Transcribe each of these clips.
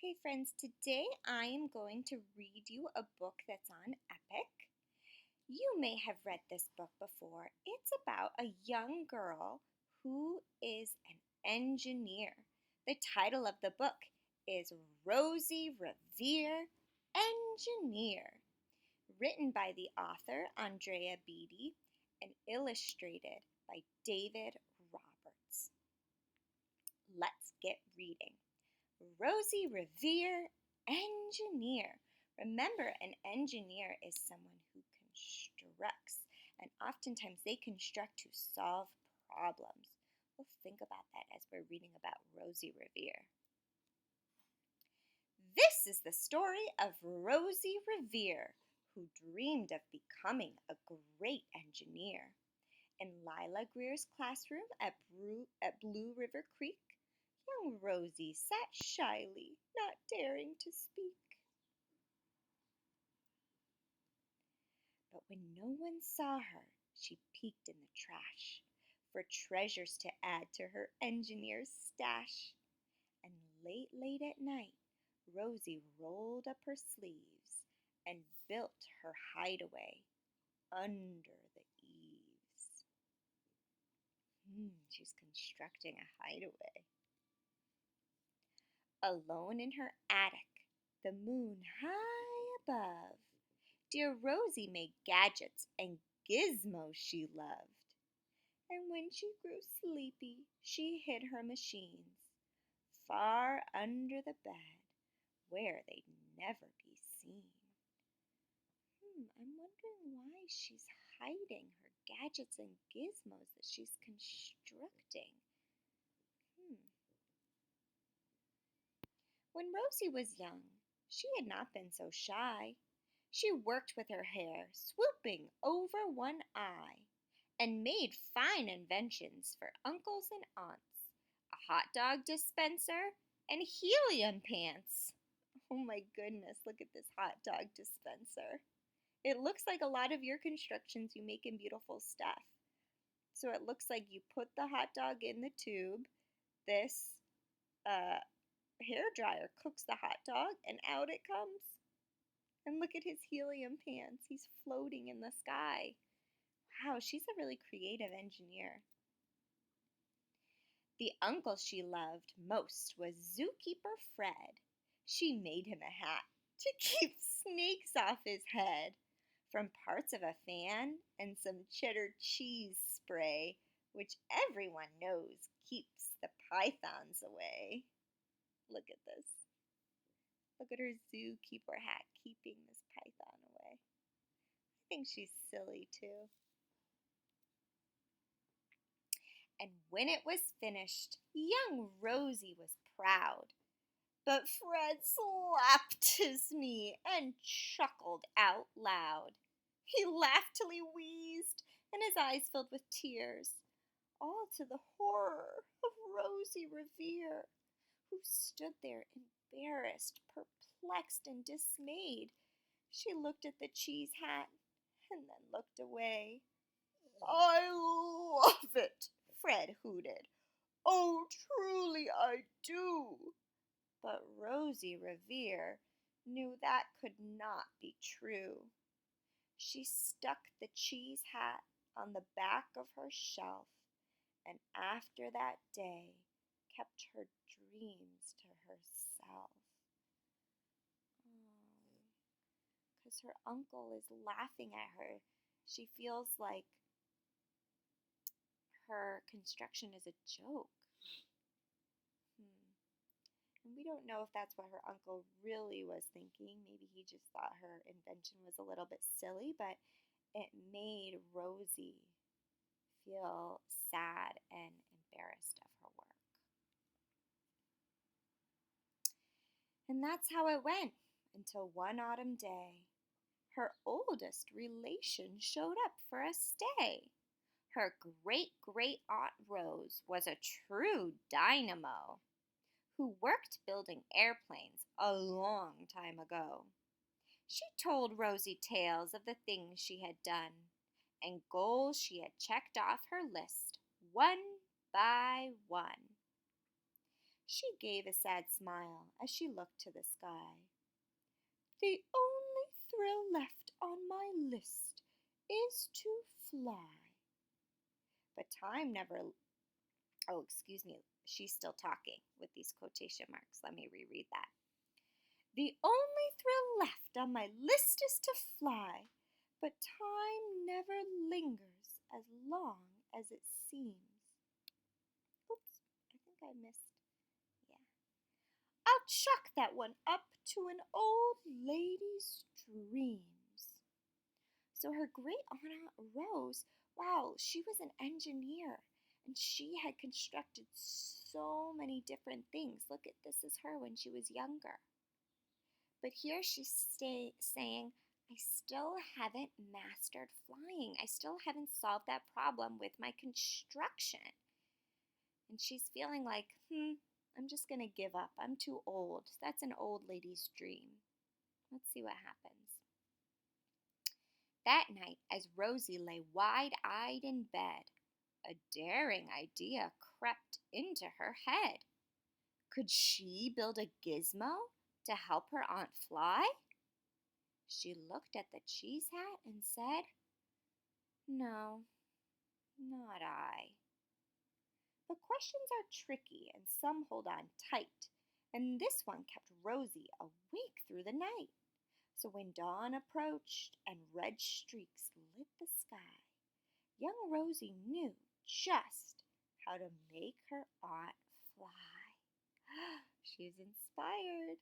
Okay, friends, today I am going to read you a book that's on Epic. You may have read this book before. It's about a young girl who is an engineer. The title of the book is Rosie, Revere, Engineer, written by the author Andrea Beaty and illustrated by David Roberts. Let's get reading. Rosie, Revere, Engineer. Remember, an engineer is someone who constructs, and oftentimes they construct to solve problems. We'll think about that as we're reading about Rosie Revere. This is the story of Rosie Revere, who dreamed of becoming a great engineer. In Lila Greer's classroom at Blue River Creek, young Rosie sat shyly, not daring to speak. But when no one saw her, she peeked in the trash for treasures to add to her engineer's stash. And late at night, Rosie rolled up her sleeves and built her hideaway under the eaves. She's constructing a hideaway. Alone in her attic, the moon high above, dear Rosie made gadgets and gizmos she loved. And when she grew sleepy, she hid her machines far under the bed where they'd never be seen. I'm wondering why she's hiding her gadgets and gizmos that she's constructing. When Rosie was young, she had not been so shy. She worked with her hair swooping over one eye and made fine inventions for uncles and aunts, a hot dog dispenser and helium pants. Oh my goodness, look at this hot dog dispenser. It looks like a lot of your constructions you make in beautiful stuff. So it looks like you put the hot dog in the tube. This hair dryer cooks the hot dog and out it comes. And look at his helium pants. He's floating in the sky. Wow, she's a really creative engineer. The uncle she loved most was Zookeeper Fred. She made him a hat to keep snakes off his head from parts of a fan and some cheddar cheese spray, which everyone knows keeps the pythons away. Look at this. Look at her zookeeper hat keeping this python away. I think she's silly too. And when it was finished, young Rosie was proud. But Fred slapped his knee and chuckled out loud. He laughed till he wheezed, and his eyes filled with tears, all to the horror of Rosie Revere, who stood there embarrassed, perplexed, and dismayed. She looked at the cheese hat and then looked away. "I love it," Fred hooted. "Oh, truly I do." But Rosie Revere knew that could not be true. She stuck the cheese hat on the back of her shelf, and after that day kept her dreams to herself. Because her uncle is laughing at her. She feels like her construction is a joke. And we don't know if that's what her uncle really was thinking. Maybe he just thought her invention was a little bit silly, but it made Rosie feel sad and embarrassed of her work. And that's how it went until one autumn day, her oldest relation showed up for a stay. Her great-great-aunt Rose was a true dynamo who worked building airplanes a long time ago. She told Rosie tales of the things she had done and goals she had checked off her list one by one. She gave a sad smile as she looked to the sky. The only thrill left on my list is to fly. But time never, oh, excuse me, she's still talking with these quotation marks. Let me reread that. The only thrill left on my list is to fly, but time never lingers as long as it seems. Oops, I think I missed. Yeah. I'll chuck that one up to an old lady's dreams. So her great aunt Rose, wow, she was an engineer and she had constructed so many different things. Look at this is her when she was younger. But here she's saying, I still haven't mastered flying. I still haven't solved that problem with my construction. And she's feeling like, I'm just going to give up. I'm too old. That's an old lady's dream. Let's see what happens. That night, as Rosie lay wide-eyed in bed, a daring idea crept into her head. Could she build a gizmo to help her aunt fly? She looked at the cheese hat and said, No, not I. But questions are tricky and some hold on tight, and this one kept Rosie awake through the night. So when dawn approached and red streaks lit the sky, young Rosie knew just how to make her aunt fly. She was inspired.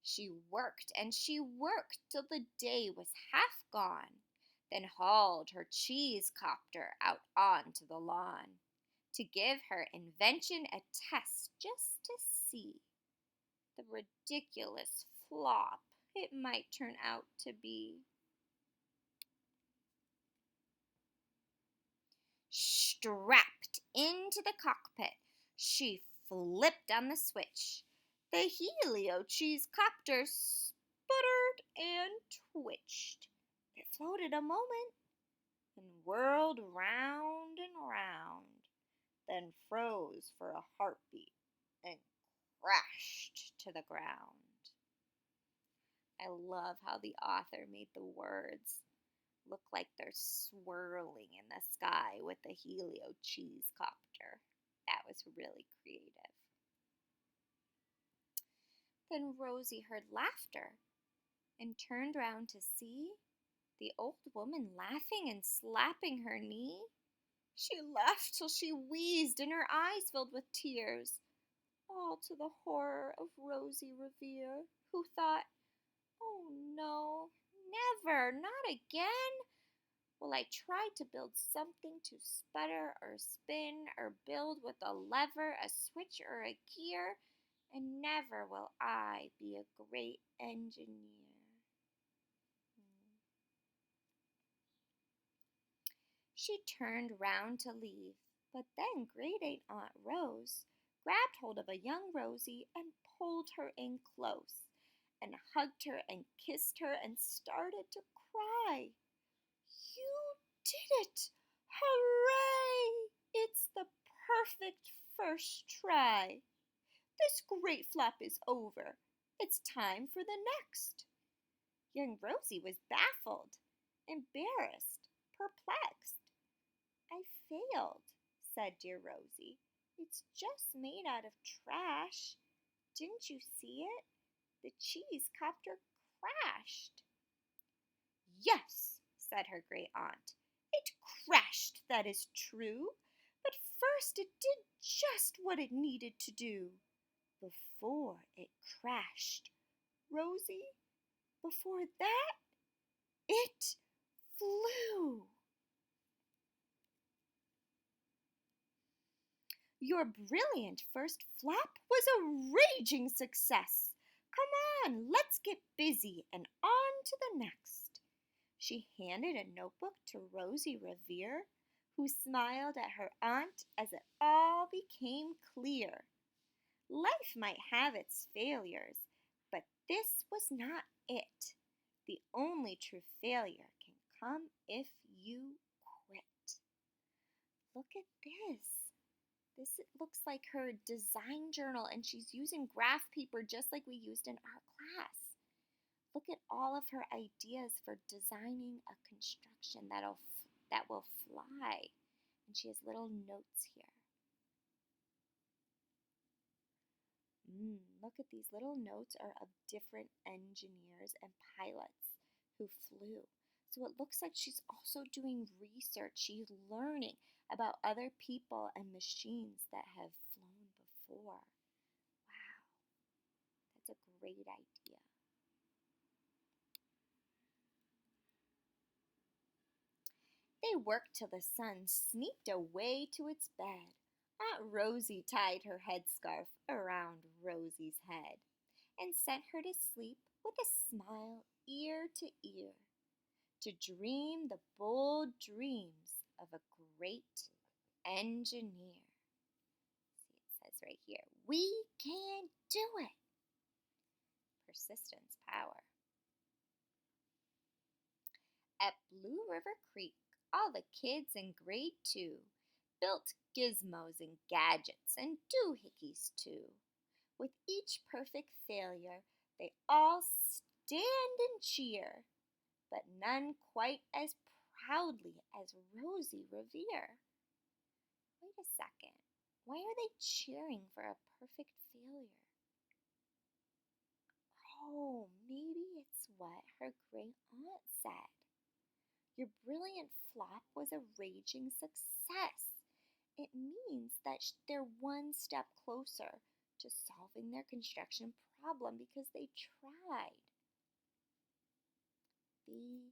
She worked and she worked till the day was half gone, then hauled her cheese copter out onto the lawn to give her invention a test just to see the ridiculous flop it might turn out to be. Strapped into the cockpit, she flipped on the switch. The helio cheese copter sputtered and twitched. It floated a moment and whirled round and round, then froze for a heartbeat and crashed to the ground. I love how the author made the words look like they're swirling in the sky with the helio cheese copter. That was really creative. Then Rosie heard laughter and turned round to see the old woman laughing and slapping her knee. She laughed till she wheezed and her eyes filled with tears, all to the horror of Rosie Revere, who thought, oh no, never, not again. Will I try to build something to sputter or spin or build with a lever, a switch, or a gear, and never will I be a great engineer. She turned round to leave, but then great Aunt Rose grabbed hold of a young Rosie and pulled her in close and hugged her and kissed her and started to cry. You did it! Hooray! It's the perfect first try. This great flop is over. It's time for the next. Young Rosie was baffled, embarrassed, perplexed. I failed, said dear Rosie. It's just made out of trash. Didn't you see it? The cheese copter crashed. Yes, said her great aunt. It crashed, that is true. But first it did just what it needed to do. Before it crashed, Rosie, before that, it flew. Your brilliant first flap was a raging success. Come on, let's get busy and on to the next. She handed a notebook to Rosie Revere, who smiled at her aunt as it all became clear. Life might have its failures, but this was not it. The only true failure can come if you quit. Look at this. This looks like her design journal, and she's using graph paper just like we used in our class. Look at all of her ideas for designing a construction that will fly. And she has little notes here. Look at these little notes are of different engineers and pilots who flew. So it looks like she's also doing research. She's learning about other people and machines that have flown before. Wow, that's a great idea. They worked till the sun sneaked away to its bed. Aunt Rosie tied her headscarf around Rosie's head and sent her to sleep with a smile ear to ear, to dream the bold dreams of a great engineer. See, it says right here, we can do it. Persistence power. At Blue River Creek, all the kids in grade 2 built gizmos and gadgets and doohickeys too. With each perfect failure, they all stand and cheer, but none quite as proudly as Rosie Revere. Wait a second. Why are they cheering for a perfect failure? Oh, maybe it's what her great aunt said. Your brilliant flop was a raging success. It means that they're one step closer to solving their construction problem because they tried. The